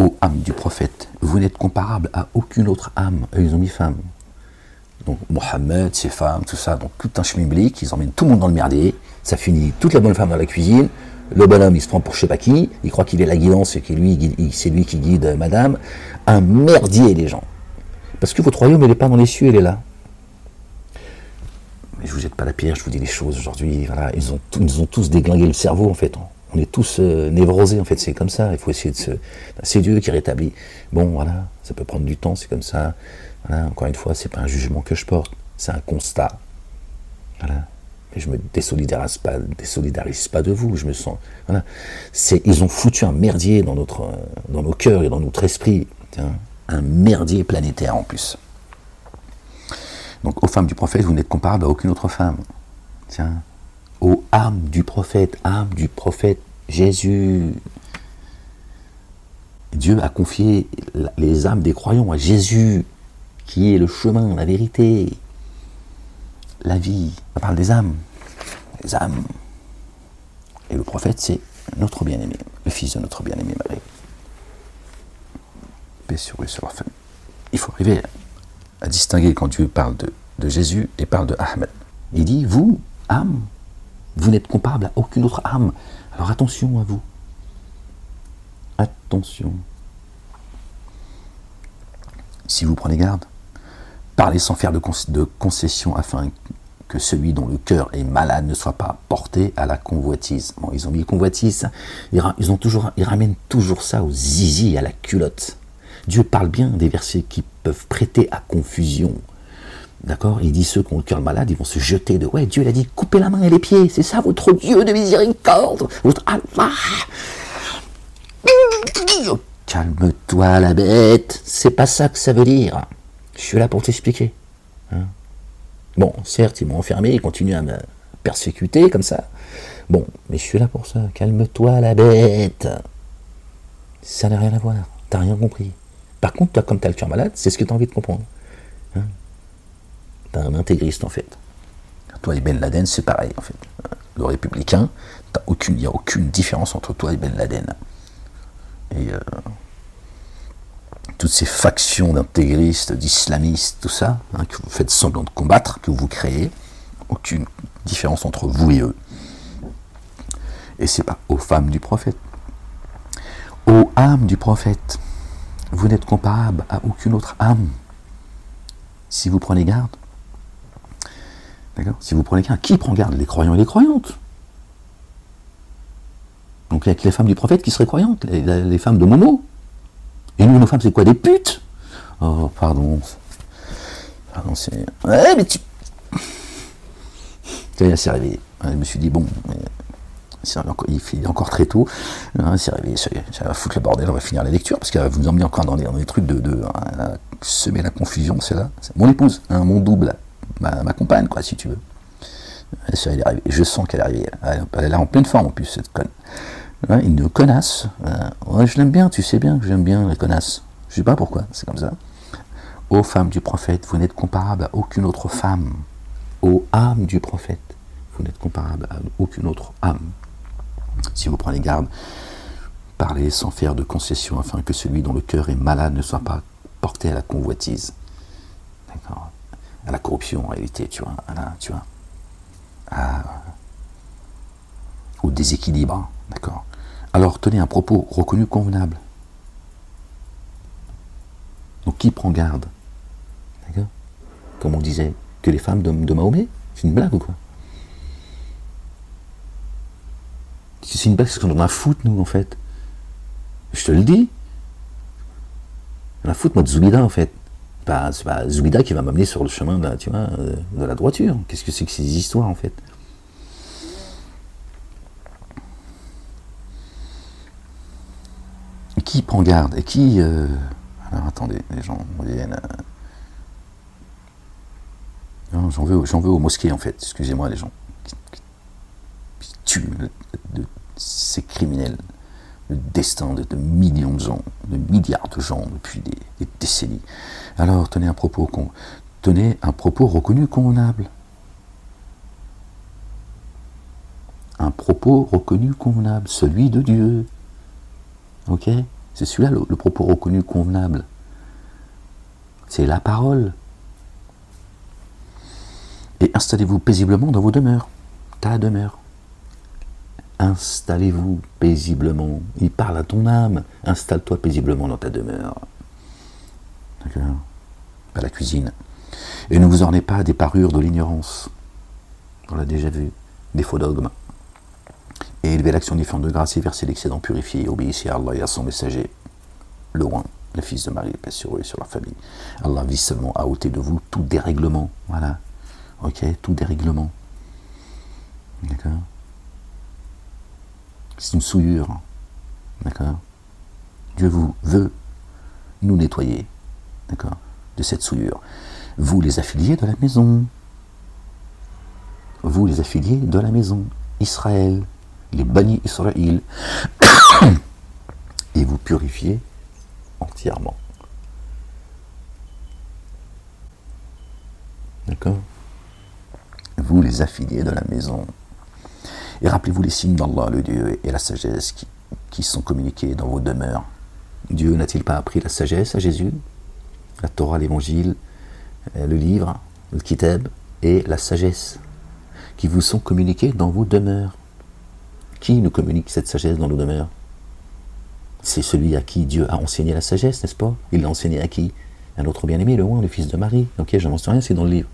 Ô âme du prophète, vous n'êtes comparable à aucune autre âme. Eux, ils ont mis femme. Donc Mohammed, ses femmes, tout ça, donc tout un chemin biblique, ils emmènent tout le monde dans le merdier, ça finit toute la bonne femme dans la cuisine, le bonhomme il se prend pour je sais pas qui, il croit qu'il est la guidance et que c'est lui qui guide madame, un merdier les gens. Parce que votre royaume il n'est pas dans les cieux, il est là. Mais je vous jette pas la pierre, je vous dis les choses aujourd'hui, voilà, ils ont tous déglingué le cerveau en fait. On est tous névrosés en fait, c'est comme ça, il faut essayer de se... C'est Dieu qui rétablit. Bon voilà, ça peut prendre du temps, c'est comme ça. Voilà, encore une fois, c'est pas un jugement que je porte, c'est un constat. Voilà. Mais je me désolidarise pas de vous, je me sens... Voilà. Ils ont foutu un merdier dans nos cœurs et dans notre esprit, tiens, un merdier planétaire en plus. Donc, aux femmes du prophète, vous n'êtes comparable à aucune autre femme. Tiens, aux âmes du prophète Jésus. Dieu a confié les âmes des croyants à Jésus, qui est le chemin, la vérité, la vie. On parle des âmes. Les âmes. Et le prophète, c'est notre bien-aimé, le fils de notre bien-aimé Marie. Paix sur eux, sur leur famille. Il faut arriver à distinguer quand Dieu parle de Jésus et parle de Ahmed. Il dit, vous, âme, vous n'êtes comparable à aucune autre âme. Alors attention à vous. Attention. Si vous prenez garde, parlez sans faire de concession afin que celui dont le cœur est malade ne soit pas porté à la convoitise. Bon, ils ont mis convoitise, ils ramènent toujours ça au zizi, à la culotte. Dieu parle bien des versets qui peuvent prêter à confusion. D'accord? Il dit ceux qui ont le cœur malade, ils vont se jeter de... Ouais, Dieu l'a dit, coupez la main et les pieds, c'est ça votre Dieu de miséricorde, votre Allah. Calme-toi la bête, c'est pas ça que ça veut dire. Je suis là pour t'expliquer. Hein? Bon, certes, ils m'ont enfermé, ils continuent à me persécuter comme ça. Bon, mais je suis là pour ça. Calme-toi la bête. Ça n'a rien à voir. T'as rien compris. Par contre, toi, comme t'as le cœur malade, c'est ce que t'as envie de comprendre. Hein? T'es un intégriste, en fait. Toi et Ben Laden, c'est pareil, en fait. Le républicain, il n'y a aucune différence entre toi et Ben Laden. Et toutes ces factions d'intégristes, d'islamistes, tout ça, hein, que vous faites semblant de combattre, que vous créez, aucune différence entre vous et eux. Et c'est pas aux femmes du prophète. Aux âmes du prophète, vous n'êtes comparable à aucune autre âme. Si vous prenez garde, d'accord? Si vous prenez garde, qui prend garde? Les croyants et les croyantes. Donc avec les femmes du prophète qui seraient croyantes, les femmes de Momo. Et nous, nos femmes, c'est quoi? Des putes? Oh, pardon. Pardon, c'est... Ouais, mais tu... C'est arrivé. Je me suis dit, bon, il est encore très tôt. C'est arrivé, ça va foutre le bordel, on va finir la lecture, parce qu'elle va vous emmener encore dans des trucs de semer la confusion, c'est là. C'est mon épouse, hein, mon double, ma compagne, quoi, si tu veux. Ça, elle est arrivée. Je sens qu'elle est arrivée. Elle est là en pleine forme, en plus, cette conne. Ouais, une connasse. Ouais, je l'aime bien, tu sais bien que j'aime bien les connasses. Je sais pas pourquoi, c'est comme ça. Ô femmes du prophète, vous n'êtes comparable à aucune autre femme. Ô âme du prophète, vous n'êtes comparable à aucune autre âme. Si vous prenez garde, parlez sans faire de concession afin que celui dont le cœur est malade ne soit pas porté à la convoitise. D'accord? À la corruption, en réalité, tu vois. Tu vois. Au déséquilibre, d'accord? Alors tenez un propos reconnu convenable. Donc qui prend garde? D'accord? Comme on disait, que les femmes de Mahomet? C'est une blague ou quoi? C'est une blague, c'est ce qu'on en a à foutre, nous, en fait. Je te le dis. On a à foutre, moi, de Zoubida, en fait. C'est pas Zoubida qui va m'amener sur le chemin de la droiture. Qu'est-ce que c'est que ces histoires, en fait? Qui prend garde? Et qui... Alors, attendez, les gens viennent... Non, j'en veux aux mosquées, en fait. Excusez-moi, les gens. Qui tuent ces criminels. Le destin de millions de gens, de milliards de gens depuis des décennies. Alors, tenez un propos reconnu convenable. Un propos reconnu convenable, celui de Dieu. Ok? C'est celui-là le propos reconnu convenable. C'est la parole. Et installez-vous paisiblement dans vos demeures. Ta demeure. Installez-vous paisiblement. Il parle à ton âme. Installe-toi paisiblement dans ta demeure. D'accord? Pas la cuisine. Et ne vous ornez pas des parures de l'ignorance. On l'a déjà vu. Des faux dogmes. Et élevez l'action différente de grâce et versez l'excédent purifié. Obéissez à Allah et à son messager. Le roi, le fils de Marie, paix sur eux et sur leur famille. Allah vise seulement à ôter de vous tout dérèglement. Voilà. Ok, tout dérèglement. D'accord? C'est une souillure. D'accord? Dieu vous veut nous nettoyer. D'accord? De cette souillure. Vous les affiliés de la maison. Vous les affiliés de la maison. Israël. Les bannis Israël. Et vous purifiez entièrement. D'accord? Vous les affiliés de la maison. Et rappelez-vous les signes d'Allah, le Dieu, et la sagesse qui sont communiqués dans vos demeures. Dieu n'a-t-il pas appris la sagesse à Jésus? La Torah, l'évangile, le livre, le kitab, et la sagesse qui vous sont communiqués dans vos demeures. Qui nous communique cette sagesse dans nos demeures? C'est celui à qui Dieu a enseigné la sagesse, n'est-ce pas? Il l'a enseigné à qui? À notre bien-aimé, le roi, le fils de Marie. Ok, je n'en sais rien, c'est dans le livre.